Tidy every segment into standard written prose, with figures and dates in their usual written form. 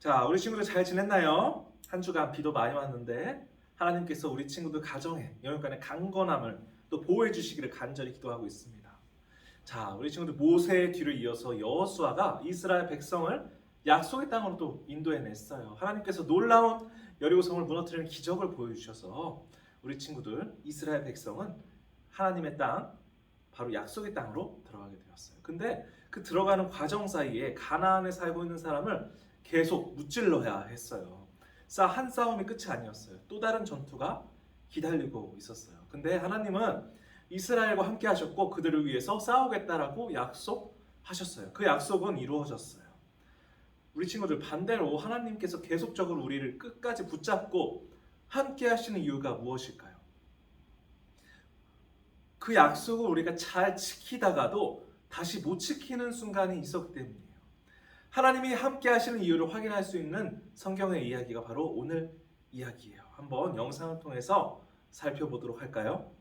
자, 우리 친구들 잘 지냈나요? 한 주간 비도 많이 왔는데 하나님께서 우리 친구들 가정에 영육간의 강건함을 또 보호해 주시기를 간절히 기도하고 있습니다. 자, 우리 친구들 모세의 뒤를 이어서 여호수아가 이스라엘 백성을 약속의 땅으로 또 인도해냈어요. 하나님께서 놀라운 여리고성을 무너뜨리는 기적을 보여주셔서 우리 친구들 이스라엘 백성은 하나님의 땅, 바로 약속의 땅으로 들어가게 되었어요. 근데 그 들어가는 과정 사이에 가나안에 살고 있는 사람을 계속 무찔러야 했어요. 한 싸움이 끝이 아니었어요. 또 다른 전투가 기다리고 있었어요. 근데 하나님은 이스라엘과 함께 하셨고 그들을 위해서 싸우겠다라고 약속하셨어요. 그 약속은 이루어졌어요. 우리 친구들 반대로 하나님께서 계속적으로 우리를 끝까지 붙잡고 함께 하시는 이유가 무엇일까요? 그 약속을 우리가 잘 지키다가도 다시 못 지키는 순간이 있었기 때문이에요. 하나님이 함께 하시는 이유를 확인할 수 있는 성경의 이야기가 바로 오늘 이야기예요. 한번 영상을 통해서 살펴보도록 할까요?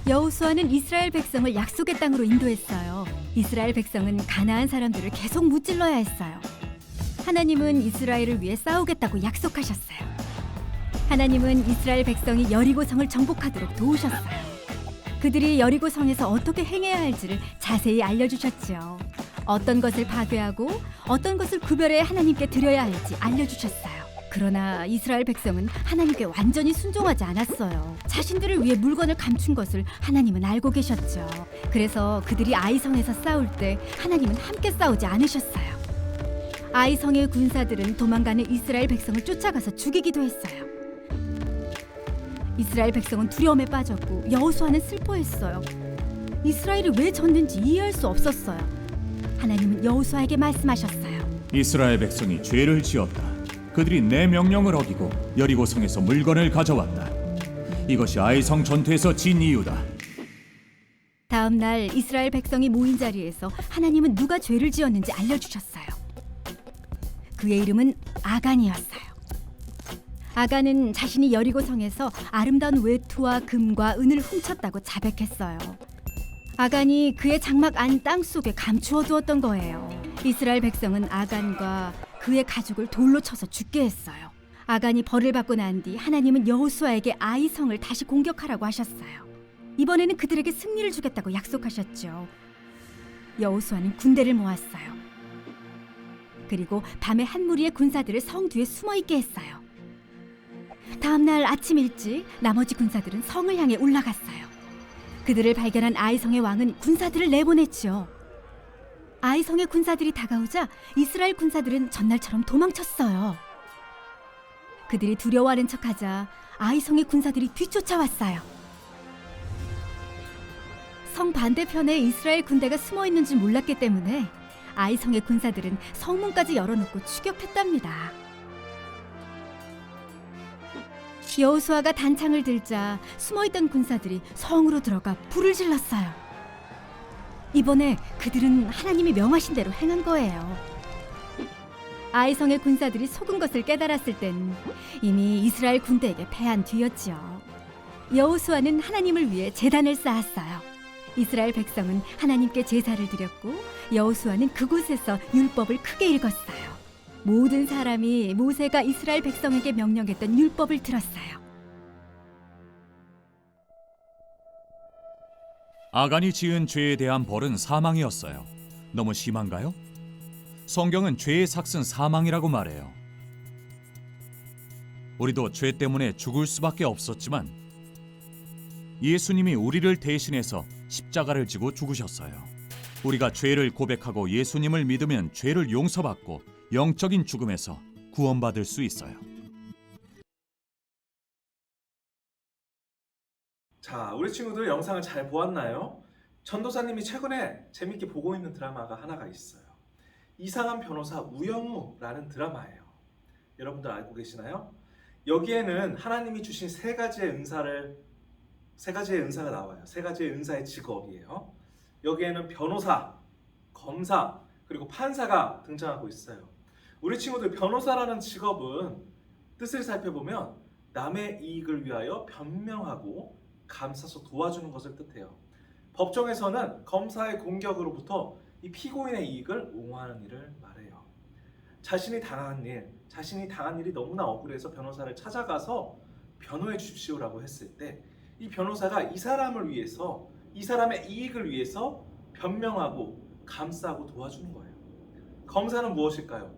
여호수아는 이스라엘 백성을 약속의 땅으로 인도했어요. 이스라엘 백성은 가나안 사람들을 계속 무찔러야 했어요. 하나님은 이스라엘을 위해 싸우겠다고 약속하셨어요. 하나님은 이스라엘 백성이 여리고성을 정복하도록 도우셨어요. 그들이 여리고성에서 어떻게 행해야 할지를 자세히 알려주셨죠. 어떤 것을 파괴하고 어떤 것을 구별해 하나님께 드려야 할지 알려주셨어요. 그러나 이스라엘 백성은 하나님께 완전히 순종하지 않았어요. 자신들을 위해 물건을 감춘 것을 하나님은 알고 계셨죠. 그래서 그들이 아이성에서 싸울 때 하나님은 함께 싸우지 않으셨어요. 아이성의 군사들은 도망가는 이스라엘 백성을 쫓아가서 죽이기도 했어요. 이스라엘 백성은 두려움에 빠졌고 여호수아는 슬퍼했어요. 이스라엘이 왜 졌는지 이해할 수 없었어요. 하나님은 여호수아에게 말씀하셨어요. 이스라엘 백성이 죄를 지었다. 그들이 내 명령을 어기고 여리고성에서 물건을 가져왔다. 이것이 아이성 전투에서 진 이유다. 다음 날 이스라엘 백성이 모인 자리에서 하나님은 누가 죄를 지었는지 알려주셨어요. 그의 이름은 아간이었어요. 아간은 자신이 여리고성에서 아름다운 외투와 금과 은을 훔쳤다고 자백했어요. 아간이 그의 장막 안 땅속에 감추어 두었던 거예요. 이스라엘 백성은 아간과 그의 가족을 돌로 쳐서 죽게 했어요. 아간이 벌을 받고 난 뒤 하나님은 여호수아에게 아이성을 다시 공격하라고 하셨어요. 이번에는 그들에게 승리를 주겠다고 약속하셨죠. 여호수아는 군대를 모았어요. 그리고 밤에 한 무리의 군사들을 성 뒤에 숨어 있게 했어요. 다음 날 아침 일찍 나머지 군사들은 성을 향해 올라갔어요. 그들을 발견한 아이성의 왕은 군사들을 내보냈죠. 아이성의 군사들이 다가오자 이스라엘 군사들은 전날처럼 도망쳤어요. 그들이 두려워하는 척하자 아이성의 군사들이 뒤쫓아왔어요. 성 반대편에 이스라엘 군대가 숨어 있는 줄 몰랐기 때문에 아이성의 군사들은 성문까지 열어놓고 추격했답니다. 여호수아가 단창을 들자 숨어있던 군사들이 성으로 들어가 불을 질렀어요. 이번에 그들은 하나님이 명하신 대로 행한 거예요. 아이성의 군사들이 속은 것을 깨달았을 땐 이미 이스라엘 군대에게 패한 뒤였지요. 여호수아는 하나님을 위해 제단을 쌓았어요. 이스라엘 백성은 하나님께 제사를 드렸고 여호수아는 그곳에서 율법을 크게 읽었어요. 모든 사람이 모세가 이스라엘 백성에게 명령했던 율법을 들었어요. 아간이 지은 죄에 대한 벌은 사망이었어요. 너무 심한가요? 성경은 죄의 삭은 사망이라고 말해요. 우리도 죄 때문에 죽을 수밖에 없었지만 예수님이 우리를 대신해서 십자가를 지고 죽으셨어요. 우리가 죄를 고백하고 예수님을 믿으면 죄를 용서받고 영적인 죽음에서 구원받을 수 있어요. 자, 우리 친구들 영상을 잘 보았나요? 전도사님이 최근에 재밌게 보고 있는 드라마가 하나가 있어요. 이상한 변호사 우영우라는 드라마예요. 여러분들 알고 계시나요? 여기에는 하나님이 주신 세 가지의 은사가 나와요. 세 가지의 은사의 직업이에요. 여기에는 변호사, 검사, 그리고 판사가 등장하고 있어요. 우리 친구들 변호사라는 직업은 뜻을 살펴보면 남의 이익을 위하여 변명하고 감싸서 도와주는 것을 뜻해요. 법정에서는 검사의 공격으로부터 이 피고인의 이익을 옹호하는 일을 말해요. 자신이 당한 일이 너무나 억울해서 변호사를 찾아가서 변호해 주십시오라고 했을 때 이 변호사가 이 사람을 위해서, 이 사람의 이익을 위해서 변명하고 감싸고 도와주는 거예요. 검사는 무엇일까요?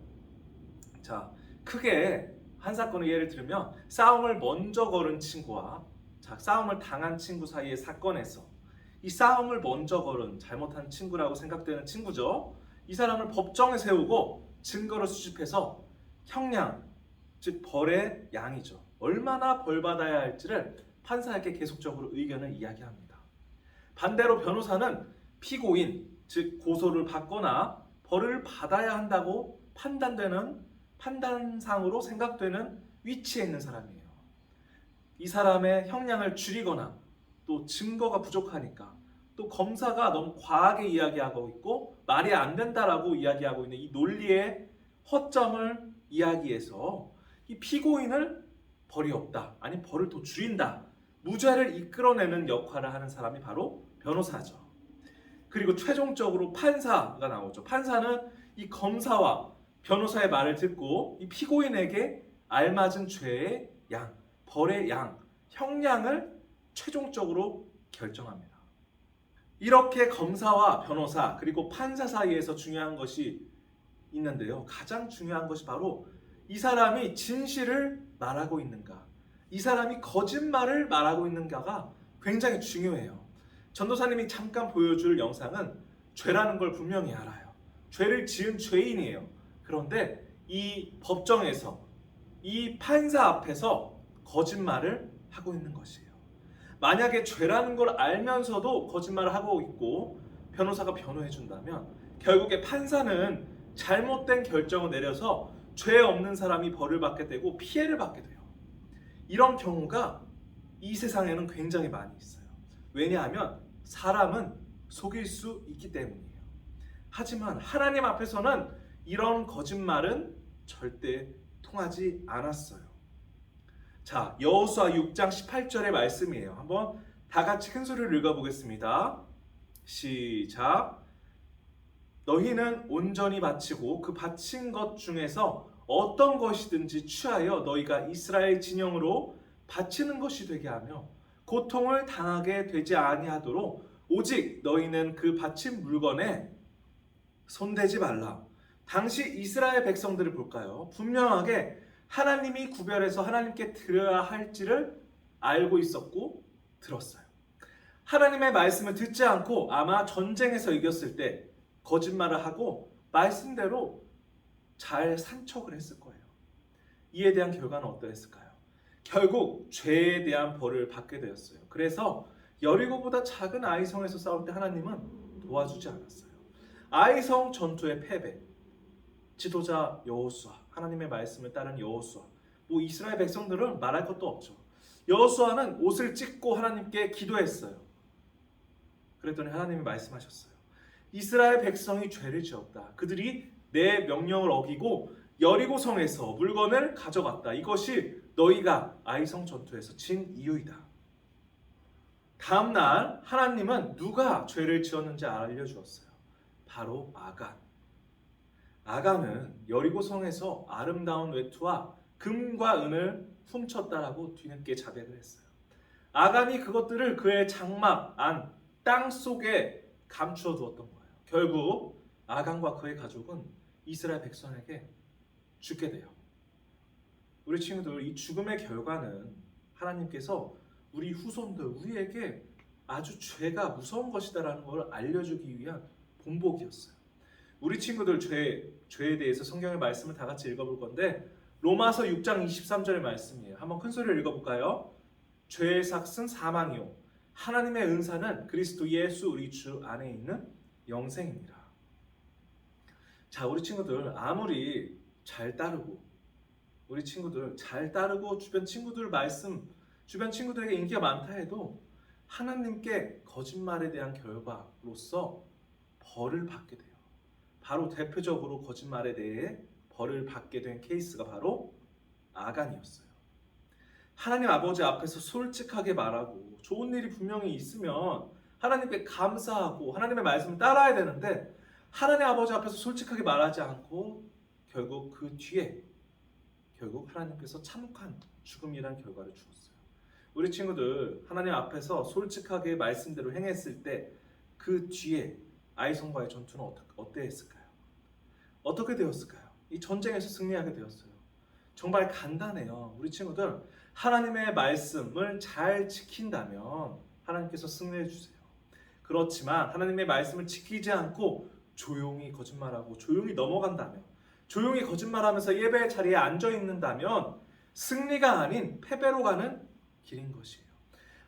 자, 크게 한 사건의 예를 들면 싸움을 먼저 걸은 친구와 싸움을 당한 친구 사이의 사건에서 이 싸움을 먼저 걸은 잘못한 친구라고 생각되는 친구죠. 이 사람을 법정에 세우고 증거를 수집해서 형량, 즉 벌의 양이죠. 얼마나 벌 받아야 할지를 판사에게 계속적으로 의견을 이야기합니다. 반대로 변호사는 피고인, 즉 고소를 받거나 벌을 받아야 한다고 판단상으로 생각되는 위치에 있는 사람이에요. 이 사람의 형량을 줄이거나 또 증거가 부족하니까 또 검사가 너무 과하게 이야기하고 있고 말이 안 된다라고 이야기하고 있는 이 논리의 허점을 이야기해서 이 피고인을 벌이 없다, 아니 벌을 더 줄인다, 무죄를 이끌어내는 역할을 하는 사람이 바로 변호사죠. 그리고 최종적으로 판사가 나오죠. 판사는 이 검사와 변호사의 말을 듣고 이 피고인에게 알맞은 죄의 양, 벌의 양, 형량을 최종적으로 결정합니다. 이렇게 검사와 변호사 그리고 판사 사이에서 중요한 것이 있는데요. 가장 중요한 것이 바로 이 사람이 진실을 말하고 있는가, 이 사람이 거짓말을 말하고 있는가가 굉장히 중요해요. 전도사님이 잠깐 보여줄 영상은 죄라는 걸 분명히 알아요. 죄를 지은 죄인이에요. 그런데 이 법정에서 이 판사 앞에서 거짓말을 하고 있는 것이에요. 만약에 죄라는 걸 알면서도 거짓말을 하고 있고 변호사가 변호해 준다면 결국에 판사는 잘못된 결정을 내려서 죄 없는 사람이 벌을 받게 되고 피해를 받게 돼요. 이런 경우가 이 세상에는 굉장히 많이 있어요. 왜냐하면 사람은 속일 수 있기 때문이에요. 하지만 하나님 앞에서는 이런 거짓말은 절대 통하지 않았어요. 자, 여호수아 6장 18절의 말씀이에요. 한번 다 같이 큰 소리로 읽어보겠습니다. 시작. 너희는 온전히 바치고 그 바친 것 중에서 어떤 것이든지 취하여 너희가 이스라엘 진영으로 바치는 것이 되게 하며 고통을 당하게 되지 아니하도록 오직 너희는 그 바친 물건에 손대지 말라. 당시 이스라엘 백성들을 볼까요? 분명하게 하나님이 구별해서 하나님께 드려야 할지를 알고 있었고 들었어요. 하나님의 말씀을 듣지 않고 아마 전쟁에서 이겼을 때 거짓말을 하고 말씀대로 잘 산척을 했을 거예요. 이에 대한 결과는 어떠했을까요? 결국 죄에 대한 벌을 받게 되었어요. 그래서 여리고보다 작은 아이성에서 싸울 때 하나님은 도와주지 않았어요. 아이성 전투의 패배, 지도자 여호수아, 하나님의 말씀을 따른 여호수아, 뭐 이스라엘 백성들은 말할 것도 없죠. 여호수아는 옷을 찢고 하나님께 기도했어요. 그랬더니 하나님이 말씀하셨어요. 이스라엘 백성이 죄를 지었다. 그들이 내 명령을 어기고 여리고성에서 물건을 가져갔다. 이것이 너희가 아이성 전투에서 진 이유이다. 다음 날 하나님은 누가 죄를 지었는지 알려주었어요. 바로 아간. 아간은 여리고성에서 아름다운 외투와 금과 은을 훔쳤다라고 뒤늦게 자백을 했어요. 아간이 그것들을 그의 장막 안 땅 속에 감추어 두었던 거예요. 결국 아간과 그의 가족은 이스라엘 백성에게 죽게 돼요. 우리 친구들, 이 죽음의 결과는 하나님께서 우리 후손들, 우리에게 아주 죄가 무서운 것이다라는 걸 알려주기 위한 본보기였어요. 우리 친구들 죄에 대해서 성경의 말씀을 다 같이 읽어볼 건데 로마서 6장 23절의 말씀이에요. 한번 큰 소리로 읽어볼까요? 죄의 삭은 사망이요 하나님의 은사는 그리스도 예수 우리 주 안에 있는 영생입니다. 자, 우리 친구들 아무리 잘 따르고 우리 친구들 잘 따르고 주변 친구들 말씀 주변 친구들에게 인기가 많다 해도 하나님께 거짓말에 대한 결과로서 벌을 받게 돼요. 바로 대표적으로 거짓말에 대해 벌을 받게 된 케이스가 바로 아간이었어요. 하나님 아버지 앞에서 솔직하게 말하고 좋은 일이 분명히 있으면 하나님께 감사하고 하나님의 말씀을 따라야 되는데 하나님 아버지 앞에서 솔직하게 말하지 않고 결국 그 뒤에 결국 하나님께서 참혹한 죽음이란 결과를 주었어요. 우리 친구들 하나님 앞에서 솔직하게 말씀대로 행했을 때 그 뒤에 아이성과의 전투는 어땠을까요? 어떻게 되었을까요? 이 전쟁에서 승리하게 되었어요. 정말 간단해요. 우리 친구들 하나님의 말씀을 잘 지킨다면 하나님께서 승리해 주세요. 그렇지만 하나님의 말씀을 지키지 않고 조용히 거짓말하고 조용히 넘어간다면, 조용히 거짓말하면서 예배의 자리에 앉아 있는다면 승리가 아닌 패배로 가는 길인 것이에요.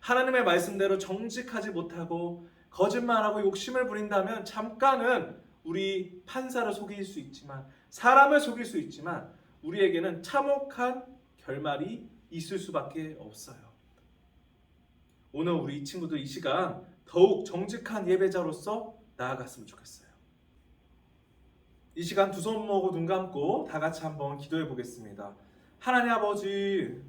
하나님의 말씀대로 정직하지 못하고 거짓말하고 욕심을 부린다면 잠깐은 우리 판사를 속일 수 있지만, 사람을 속일 수 있지만 우리에게는 참혹한 결말이 있을 수밖에 없어요. 오늘 우리 친구들 이 시간 더욱 정직한 예배자로서 나아갔으면 좋겠어요. 이 시간 두 손 모으고 눈 감고 다 같이 한번 기도해 보겠습니다. 하나님 아버지,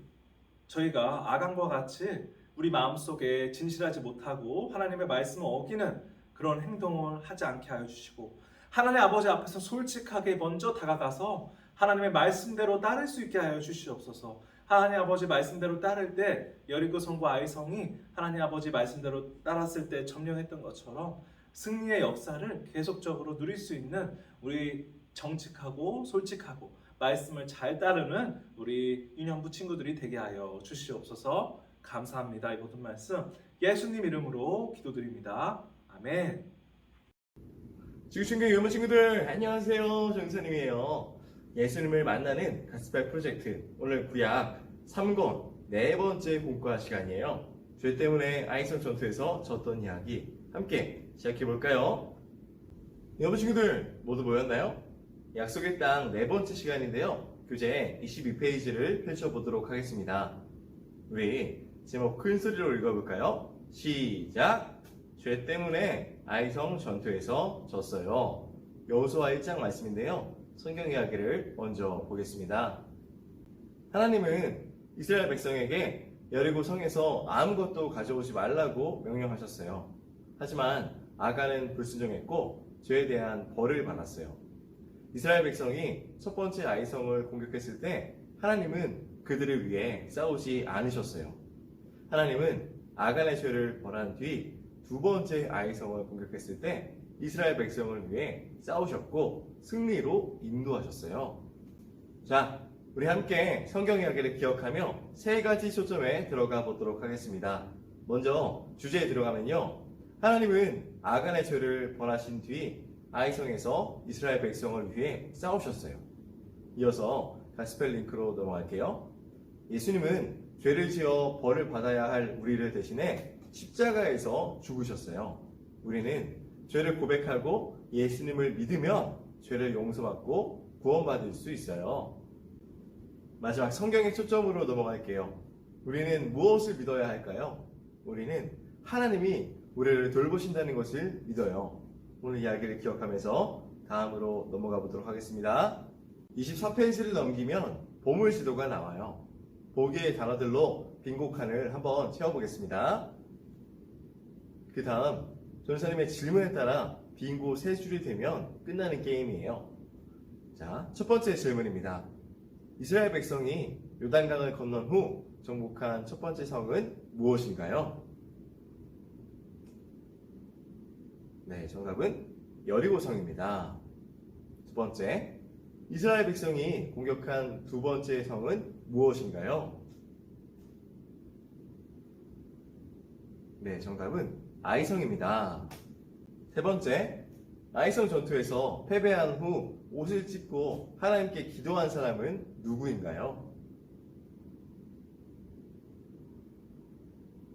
저희가 아간과 같이 우리 마음속에 진실하지 못하고 하나님의 말씀을 어기는 그런 행동을 하지 않게 하여 주시고, 하나님 아버지 앞에서 솔직하게 먼저 다가가서 하나님의 말씀대로 따를 수 있게 하여 주시옵소서. 하나님 아버지 말씀대로 따를 때 여리고 성과 아이성이 하나님 아버지 말씀대로 따랐을 때 점령했던 것처럼 승리의 역사를 계속적으로 누릴 수 있는 우리 정직하고 솔직하고 말씀을 잘 따르는 우리 유년부 친구들이 되게 하여 주시옵소서. 감사합니다. 이 모든 말씀 예수님 이름으로 기도드립니다. 아멘. 지구촌교회 유모 친구들 안녕하세요. 정선님이에요. 예수님을 만나는 가스펠 프로젝트, 오늘 구약 3권 네 번째 공과 시간이에요. 죄 때문에 아이성 전투에서 졌던 이야기 함께 시작해 볼까요? 여러분 친구들 모두 모였나요? 약속의 땅 네 번째 시간인데요. 교재 22페이지를 펼쳐보도록 하겠습니다. 우리 제목 큰 소리로 읽어볼까요? 시작! 죄 때문에 아이성 전투에서 졌어요. 여호수아 1장 말씀인데요. 성경 이야기를 먼저 보겠습니다. 하나님은 이스라엘 백성에게 여리고 성에서 아무것도 가져오지 말라고 명령하셨어요. 하지만 아간은 불순종했고 죄에 대한 벌을 받았어요. 이스라엘 백성이 첫 번째 아이성을 공격했을 때 하나님은 그들을 위해 싸우지 않으셨어요. 하나님은 아간의 죄를 벌한 뒤 두 번째 아이성을 공격했을 때 이스라엘 백성을 위해 싸우셨고 승리로 인도하셨어요. 자, 우리 함께 성경 이야기를 기억하며 세 가지 초점에 들어가 보도록 하겠습니다. 먼저 주제에 들어가면요. 하나님은 아간의 죄를 벌하신 뒤 아이성에서 이스라엘 백성을 위해 싸우셨어요. 이어서 가스펠 링크로 넘어갈게요. 예수님은 죄를 지어 벌을 받아야 할 우리를 대신해 십자가에서 죽으셨어요. 우리는 죄를 고백하고 예수님을 믿으면 죄를 용서받고 구원받을 수 있어요. 마지막 성경의 초점으로 넘어갈게요. 우리는 무엇을 믿어야 할까요? 우리는 하나님이 우리를 돌보신다는 것을 믿어요. 오늘 이야기를 기억하면서 다음으로 넘어가 보도록 하겠습니다. 24페이지를 넘기면 보물 지도가 나와요. 보기의 단어들로 빈 칸을 한번 채워보겠습니다. 그 다음 전사님의 질문에 따라 빈곳 3줄이 되면 끝나는 게임이에요. 자, 첫 번째 질문입니다. 이스라엘 백성이 요단강을 건넌 후 정복한 첫 번째 성은 무엇인가요? 네, 정답은 여리고성입니다. 두 번째, 이스라엘 백성이 공격한 두 번째 성은 무엇인가요? 네, 정답은 아이성입니다. 세 번째, 아이성 전투에서 패배한 후 옷을 찢고 하나님께 기도한 사람은 누구인가요?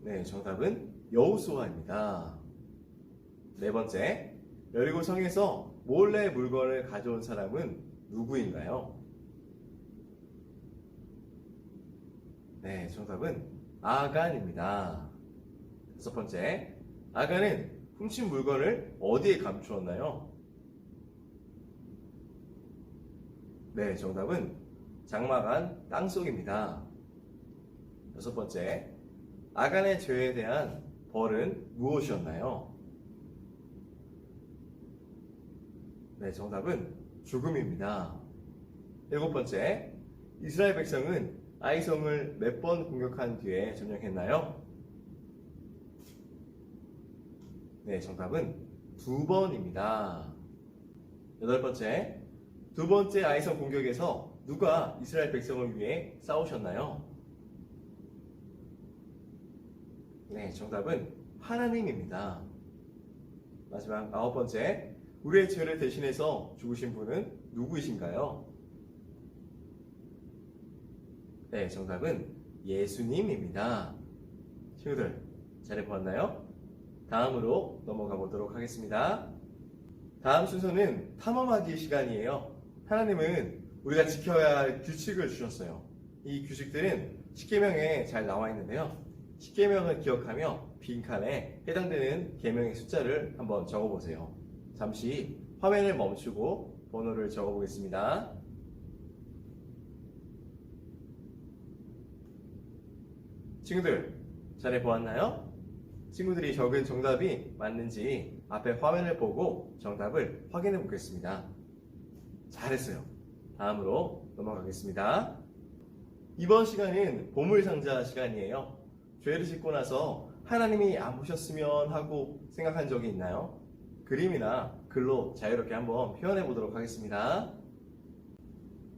네, 정답은 여호수아입니다. 네 번째, 여리고 성에서 몰래 물건을 가져온 사람은 누구인가요? 네, 정답은 아간입니다. 다섯 번째, 아간은 훔친 물건을 어디에 감추었나요? 네, 정답은 장막안 땅속입니다. 6번째, 아간의 죄에 대한 벌은 무엇이었나요? 네, 정답은 죽음입니다. 7번째, 이스라엘 백성은 아이성을 몇 번 공격한 뒤에 점령했나요? 네, 정답은 2번입니다. 8번째, 두 번째 아이성 공격에서 누가 이스라엘 백성을 위해 싸우셨나요? 네, 정답은 하나님입니다. 마지막 9번째, 우리의 죄를 대신해서 죽으신 분은 누구이신가요? 네, 정답은 예수님입니다. 친구들, 잘 보았나요? 다음으로 넘어가 보도록 하겠습니다. 다음 순서는 탐험하기 시간이에요. 하나님은 우리가 지켜야 할 규칙을 주셨어요. 이 규칙들은 십계명에 잘 나와 있는데요. 십계명을 기억하며 빈칸에 해당되는 계명의 숫자를 한번 적어보세요. 잠시 화면을 멈추고 번호를 적어보겠습니다. 친구들, 잘 보았나요? 친구들이 적은 정답이 맞는지 앞에 화면을 보고 정답을 확인해 보겠습니다. 잘했어요. 다음으로 넘어가겠습니다. 이번 시간은 보물상자 시간이에요. 죄를 짓고 나서 하나님이 안 보셨으면 하고 생각한 적이 있나요? 그림이나 글로 자유롭게 한번 표현해 보도록 하겠습니다.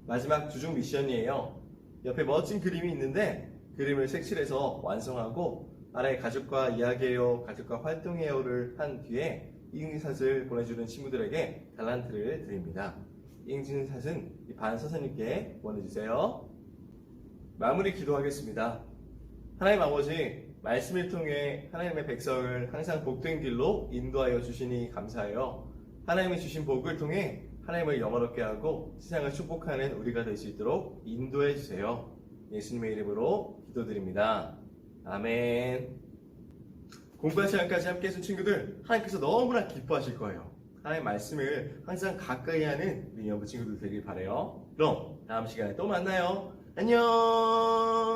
마지막 주중 미션이에요. 옆에 멋진 그림이 있는데 그림을 색칠해서 완성하고 아래 가족과 이야기해요, 가족과 활동해요를 한 뒤에 인증샷을 보내주는 친구들에게 달란트를 드립니다. 인증샷은 반 선생님께 보내주세요. 마무리 기도하겠습니다. 하나님 아버지, 말씀을 통해 하나님의 백성을 항상 복된 길로 인도하여 주시니 감사해요. 하나님이 주신 복을 통해 하나님을 영화롭게 하고 세상을 축복하는 우리가 될 수 있도록 인도해 주세요. 예수님의 이름으로 기도드립니다. 아멘. 공부할 시간까지 함께 해준 친구들, 하나님께서 너무나 기뻐하실 거예요. 하나님의 말씀을 항상 가까이 하는 우리 여부 친구들 되길 바라요. 그럼 다음 시간에 또 만나요. 안녕.